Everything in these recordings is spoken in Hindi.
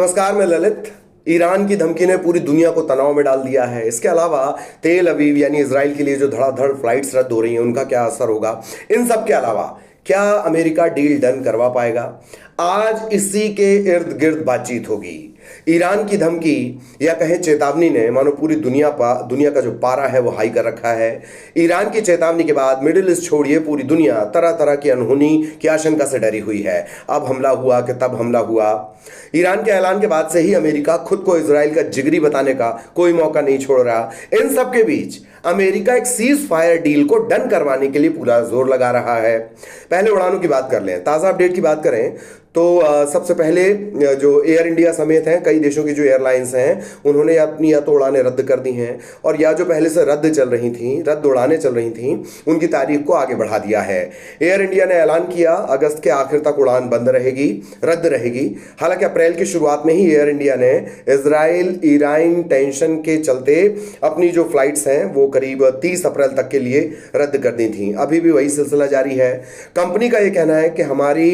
नमस्कार, मैं ललित। ईरान की धमकी ने पूरी दुनिया को तनाव में डाल दिया है। इसके अलावा तेल अवीव यानी इजराइल के लिए जो धड़ाधड़ फ्लाइट्स रद्द हो रही हैं उनका क्या असर होगा, इन सब के अलावा क्या अमेरिका डील डन करवा पाएगा, आज इसी के इर्द गिर्द बातचीत होगी। ईरान की धमकी या कहें चेतावनी ने मानो पूरी दुनिया का जो पारा है वो हाई कर रखा है। ईरान की चेतावनी के बाद मिडिल ईस्ट छोड़िए पूरी दुनिया तरह तरह की अनहोनी की आशंका से डरी हुई है। अब हमला हुआ कि तब हमला हुआ। ईरान के ऐलान के बाद से ही अमेरिका खुद को इजराइल का जिगरी बताने का कोई मौका नहीं छोड़ रहा। इन सब के बीच अमेरिका एक सीज फायर डील को डन करवाने के लिए पूरा जोर लगा रहा है। पहले उड़ानों की बात कर लें, ताज़ा अपडेट की बात करें तो सबसे पहले जो एयर इंडिया समेत हैं कई देशों की जो एयरलाइंस हैं उन्होंने अपनी या तो उड़ानें रद्द कर दी हैं, और या जो पहले से रद्द उड़ानें चल रही थीं उनकी तारीख को आगे बढ़ा दिया है। एयर इंडिया ने ऐलान किया अगस्त के आखिर तक उड़ान रद्द रहेगी। हालांकि अप्रैल की शुरुआत में ही एयर इंडिया ने इजराइल ईरान टेंशन के चलते अपनी जो फ्लाइट्स हैं वो करीब 30 अप्रैल तक के लिए रद्द कर दी थी। अभी भी वही सिलसिला जारी है। कंपनी का ये कहना है कि हमारी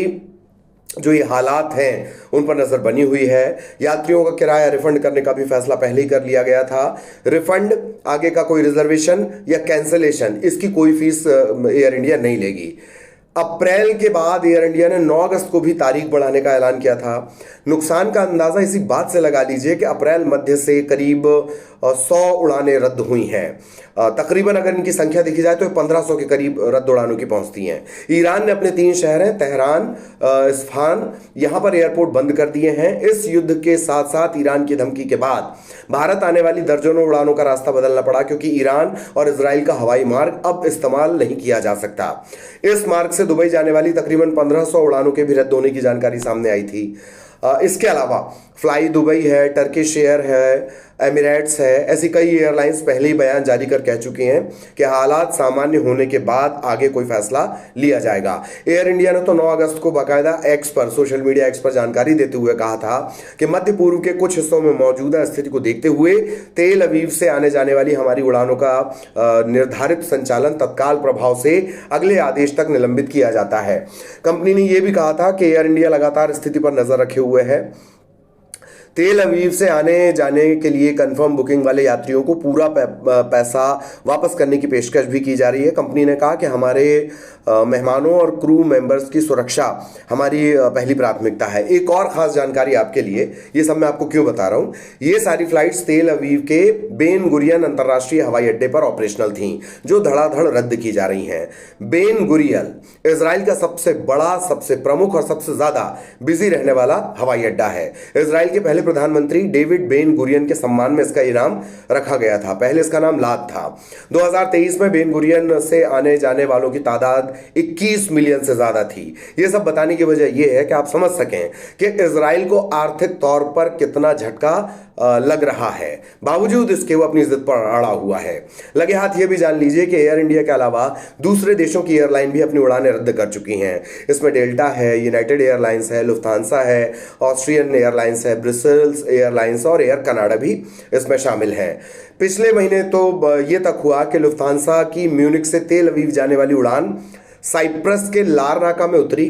जो ये हालात हैं उन पर नजर बनी हुई है। यात्रियों का किराया रिफंड करने का भी फैसला पहले ही कर लिया गया था। रिफंड, आगे का कोई रिजर्वेशन या कैंसलेशन, इसकी कोई फीस एयर इंडिया नहीं लेगी। अप्रैल के बाद एयर इंडिया ने 9 अगस्त को भी तारीख बढ़ाने का ऐलान किया था। नुकसान का अंदाजा इसी बात से लगा लीजिए कि अप्रैल मध्य से करीब 100 उड़ानें रद्द हुई हैं। तकरीबन अगर इनकी संख्या देखी जाए तो 1500 के करीब रद्द उड़ानों की पहुंचती हैं। ईरान ने अपने 3 शहर हैं तेहरान, इस्फहान, यहां पर एयरपोर्ट बंद कर दिए हैं। इस युद्ध के साथ साथ ईरान की धमकी के बाद भारत आने वाली दर्जनों उड़ानों का रास्ता बदलना पड़ा, क्योंकि ईरान और इजराइल का हवाई मार्ग अब इस्तेमाल नहीं किया जा सकता। इस मार्ग से दुबई जाने वाली तकरीबन 1500 उड़ानों के भी रद्द होने की जानकारी सामने आई थी। इसके अलावा फ्लाई दुबई है, टर्किश एयर है, एमिरेट्स है, ऐसी कई एयरलाइंस पहले ही बयान जारी कर कह चुकी हैं कि हालात सामान्य होने के बाद आगे कोई फैसला लिया जाएगा। एयर इंडिया ने तो 9 अगस्त को बाकायदा सोशल मीडिया एक्स पर जानकारी देते हुए कहा था कि मध्य पूर्व के कुछ हिस्सों में मौजूदा स्थिति को देखते हुए तेल अवीव से आने जाने वाली हमारी उड़ानों का निर्धारित संचालन तत्काल प्रभाव से अगले आदेश तक निलंबित किया जाता है। कंपनी ने यह भी कहा था कि एयर इंडिया लगातार स्थिति पर नजर रखे हुए है। तेल अवीव से आने जाने के लिए कंफर्म बुकिंग वाले यात्रियों को पूरा पैसा वापस करने की पेशकश भी की जा रही है। कंपनी ने कहा कि हमारे मेहमानों और क्रू मेंबर्स की सुरक्षा हमारी पहली प्राथमिकता है। एक और खास जानकारी आपके लिए, ये सब मैं आपको क्यों बता रहा हूँ, ये सारी फ्लाइट्स तेल अवीव के बेन गुरियन अंतर्राष्ट्रीय हवाई अड्डे पर ऑपरेशनल थीं, जो धड़ाधड़ रद्द की जा रही हैं। बेन गुरियन इजराइल का सबसे बड़ा, सबसे प्रमुख और सबसे ज्यादा बिजी रहने वाला हवाई अड्डा है। इजराइल के पहले प्रधानमंत्री डेविड बेन गुरियन के सम्मान में इसका इनाम रखा गया था। पहले इसका नाम लाद था। 2023 में बेन गुरियन से आने जाने वालों की तादाद 21 मिलियन से ज्यादा थी। यह सब बताने की वजह यह है कि आप समझ सकें कि इजराइल को आर्थिक तौर पर कितना झटका लग रहा है। बावजूद इसके वो अपनी जिद पर अड़ा हुआ है। लगे हाथ ये भी जान लीजिए कि एयर इंडिया के अलावा दूसरे देशों की एयरलाइन भी अपनी उड़ानें रद्द कर चुकी हैं। इसमें डेल्टा है, यूनाइटेड एयरलाइंस है, लुफ्तांसा है, ऑस्ट्रियन एयरलाइंस है, ब्रिसेल्स एयरलाइंस और एयर कनाडा भी इसमें शामिल है। पिछले महीने तो ये तक हुआ कि लुफ्तांसा की म्यूनिख से तेल अवीव जाने वाली उड़ान साइप्रस के लारनाका में उतरी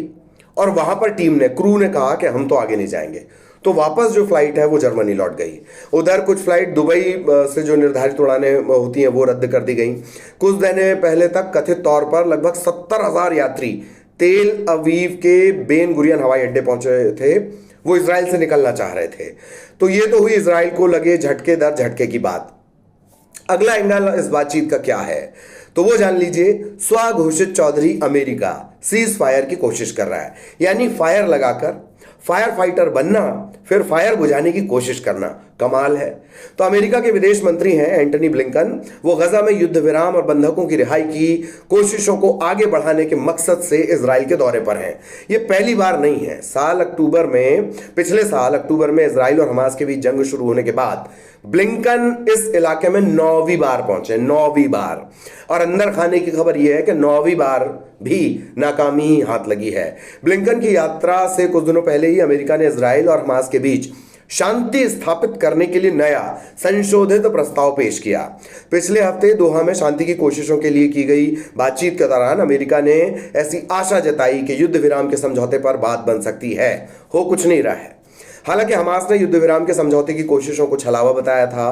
और वहां पर क्रू ने कहा कि हम तो आगे नहीं जाएंगे, तो वापस जो फ्लाइट है वो जर्मनी लौट गई। उधर कुछ फ्लाइट दुबई से जो निर्धारित उड़ानें होती हैं वो रद्द कर दी गई। कुछ दिन पहले तक कथित तौर पर लगभग 70,000 यात्री तेल अवीव के बेन गुरियन हवाई अड्डे पहुंचे थे, वो इजराइल से निकलना चाह रहे थे। तो ये तो हुई इजराइल को लगे झटके दर झटके की बात। अगला एंगल इस बातचीत का क्या है तो वो जान लीजिए। स्वघोषित चौधरी अमेरिका सीज फायर की कोशिश कर रहा है, यानी फायर लगाकर फायर फाइटर बनना, फिर फायर बुझाने की कोशिश करना। कमाल है। तो अमेरिका के विदेश मंत्री हैं एंटनी ब्लिंकन, वो गजा में युद्ध विराम और बंधकों की रिहाई की कोशिशों को आगे बढ़ाने के मकसद से इजराइल के दौरे पर हैं। ये पहली बार नहीं है। पिछले साल अक्टूबर में इजराइल और हमास के बीच जंग शुरू होने के बाद ब्लिंकन इस इलाके में 9वीं बार पहुंचे, 9वीं बार। और अंदर खाने की खबर यह है कि 9वीं बार भी नाकामी ही हाथ लगी है। ब्लिंकन की यात्रा से कुछ दिनों पहले ही अमेरिका ने इजराइल और हमास के बीच शांति स्थापित करने के लिए नया संशोधित प्रस्ताव पेश किया। पिछले हफ्ते दोहा में शांति की कोशिशों के लिए की गई बातचीत के दौरान अमेरिका ने ऐसी आशा जताई कि युद्ध विराम के समझौते पर बात बन सकती है। हो कुछ नहीं रहा है। हालांकि हमास ने युद्ध विराम के समझौते की कोशिशों को छलावा बताया था।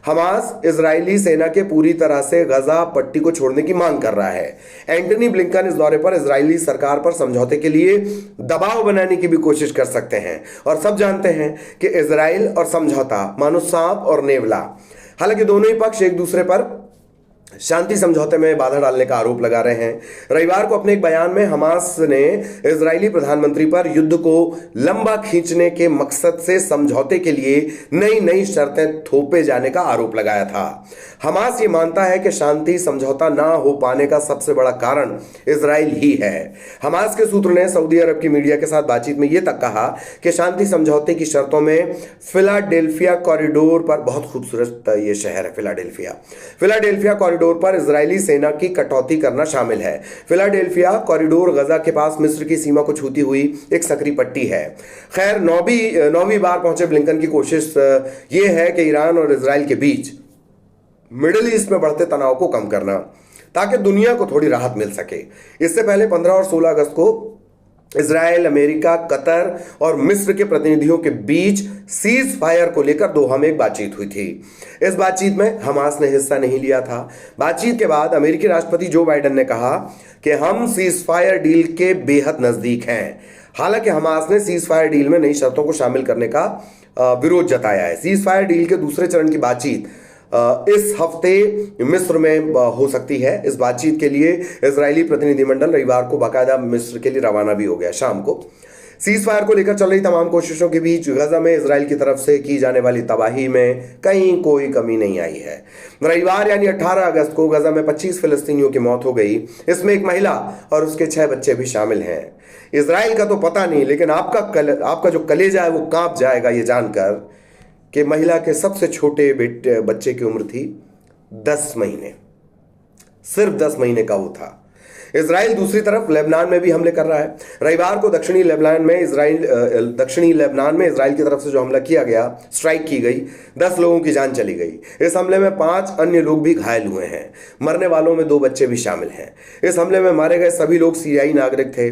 हमास इजरायली सेना के पूरी तरह से गजा पट्टी को छोड़ने की मांग कर रहा है। एंटनी ब्लिंकन इस दौरे पर इजरायली सरकार पर समझौते के लिए दबाव बनाने की भी कोशिश कर सकते हैं, और सब जानते हैं कि इजराइल और समझौता मानो सांप और नेवला। हालांकि दोनों ही पक्ष एक दूसरे पर शांति समझौते में बाधा डालने का आरोप लगा रहे हैं। रविवार को अपने एक बयान में हमास ने इजरायली प्रधानमंत्री पर युद्ध को लंबा खींचने के मकसद से समझौते के लिए नई नई शर्तें थोपे जाने का आरोप लगाया था। हमास ये मानता है कि शांति समझौता ना हो पाने का सबसे बड़ा कारण इजराइल ही है। हमास के सूत्र ने सऊदी अरब की मीडिया के साथ बातचीत में यह तक कहा कि शांति समझौते की शर्तों में फिलाडेल्फिया कॉरिडोर पर, बहुत खूबसूरत ये शहर है फिलाडेल्फिया कॉरिडोर पर इजरायली सेना की कटौती करना शामिल है। फिलाडेल्फिया कॉरिडोर गजा के पास मिस्र की सीमा को छूती हुई एक सकरी पट्टी है। खैर, नौवीं बार पहुंचे ब्लिंकन की कोशिश यह है कि ईरान और इजराइल के बीच मिडिल ईस्ट में बढ़ते तनाव को कम करना, ताकि दुनिया को थोड़ी राहत मिल सके। इससे पहले 15 और 16 अगस्त को इजराइल, अमेरिका, कतर और मिस्र के प्रतिनिधियों के बीच सीज फायर को लेकर दोहा में एक बातचीत हुई थी। इस बातचीत में हमास ने हिस्सा नहीं लिया था। बातचीत के बाद अमेरिकी राष्ट्रपति जो बाइडेन ने कहा कि हम सीज फायर डील के बेहद नजदीक हैं। हालांकि हमास ने सीज फायर डील में नई शर्तों को शामिल करने का विरोध जताया है। सीज फायर डील के दूसरे चरण की बातचीत इस हफ्ते मिस्र में हो सकती है। इस बातचीत के लिए इजरायली प्रतिनिधिमंडल रविवार को बाकायदा मिस्र के लिए रवाना भी हो गया। शाम को सीज फायर को लेकर चल रही तमाम कोशिशों के बीच गजा में इजराइल की तरफ से की जाने वाली तबाही में कहीं कोई कमी नहीं आई है। रविवार यानी 18 अगस्त को गजा में 25 फिलिस्तीनियों की मौत हो गई। इसमें एक महिला और उसके 6 बच्चे भी शामिल हैं। इजराइल का तो पता नहीं, लेकिन आपका जो कलेजा है वो कांप जाएगा ये जानकर कि महिला के सबसे छोटे बच्चे की उम्र थी 10 महीने। सिर्फ 10 महीने का वो था। इजराइल दूसरी तरफ लेबनान में भी हमले कर रहा है। रविवार को दक्षिणी लेबनान में इजराइल की तरफ से जो हमला किया गया, स्ट्राइक की गई, 10 लोगों की जान चली गई। इस हमले में 5 अन्य लोग भी घायल हुए हैं। मरने वालों में 2 बच्चे भी शामिल हैं। इस हमले में मारे गए सभी लोग सीरियाई नागरिक थे।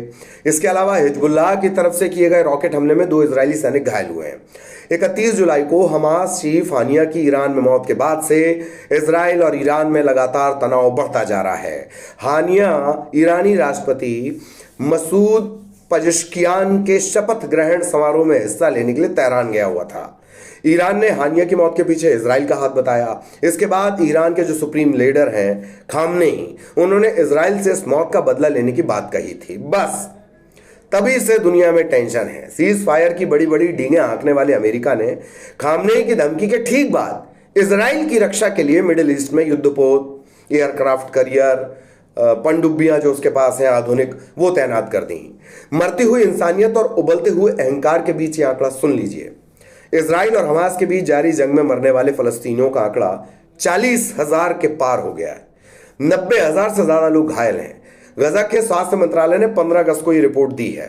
इसके अलावा हिजबुल्लाह की तरफ से किए गए रॉकेट हमले में 2 इजरायली सैनिक घायल हुए हैं। 31 जुलाई को हमास चीफ हानिया की ईरान में मौत के बाद से इजराइल और ईरान में लगातार तनाव बढ़ता जा रहा है। हानिया ईरानी राष्ट्रपति मसूद पजेश्कियान के शपथ ग्रहण समारोह में हिस्सा लेने के लिए तेहरान गया हुआ था। ईरान ने हानिया की मौत के पीछे इजराइल का हाथ बताया। इसके बाद ईरान के जो सुप्रीम लीडर हैं खामनेई, उन्होंने इजराइल से इस मौत का बदला लेने की बात कही थी। बस तभी से दुनिया में टेंशन है। सीज फायर की बड़ी बड़ी डींगे हाँकने वाले अमेरिका ने खामनेई की धमकी के ठीक बाद इजराइल की रक्षा के लिए मिडिल ईस्ट में युद्धपोत, एयरक्राफ्ट कैरियर, पनडुब्बियां जो उसके पास हैं आधुनिक, वो तैनात कर दी। मरती हुई इंसानियत और उबलते हुए अहंकार के बीच ये आंकड़ा सुन लीजिए। इजराइल और हमास के बीच जारी जंग में मरने वाले फलस्तीनियों का आंकड़ा 40,000 के पार हो गया है। 90,000 से ज्यादा लोग घायल हैं। गजा के स्वास्थ्य मंत्रालय ने 15 अगस्त को यह रिपोर्ट दी है।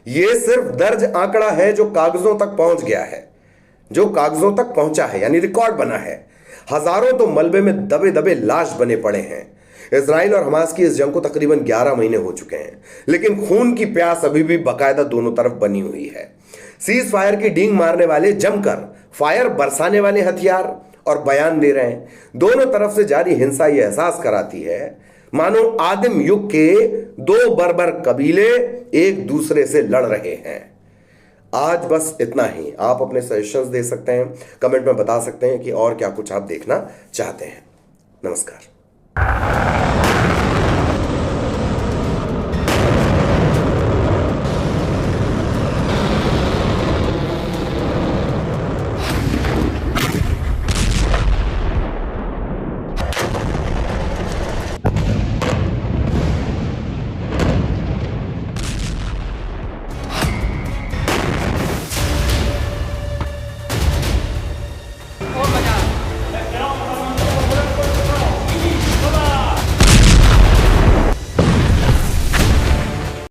यह सिर्फ दर्ज आंकड़ा है जो कागजों तक पहुंच गया है, जो कागजों तक पहुंचा है, यानी रिकॉर्ड बना है। हजारों तो मलबे में दबे दबे लाश बने पड़े हैं। इजराइल और हमास की इस जंग को तकरीबन 11 महीने हो चुके हैं, लेकिन खून की प्यास अभी भी बाकायदा दोनों तरफ बनी हुई है। सीज फायर की डींग मारने वाले जमकर फायर बरसाने वाले हथियार और बयान दे रहे हैं। दोनों तरफ से जारी हिंसा यह एहसास कराती है मानो आदिम युग के 2 बर्बर कबीले एक दूसरे से लड़ रहे हैं। आज बस इतना ही। आप अपने सजेशंस दे सकते हैं, कमेंट में बता सकते हैं कि और क्या कुछ आप देखना चाहते हैं। नमस्कार।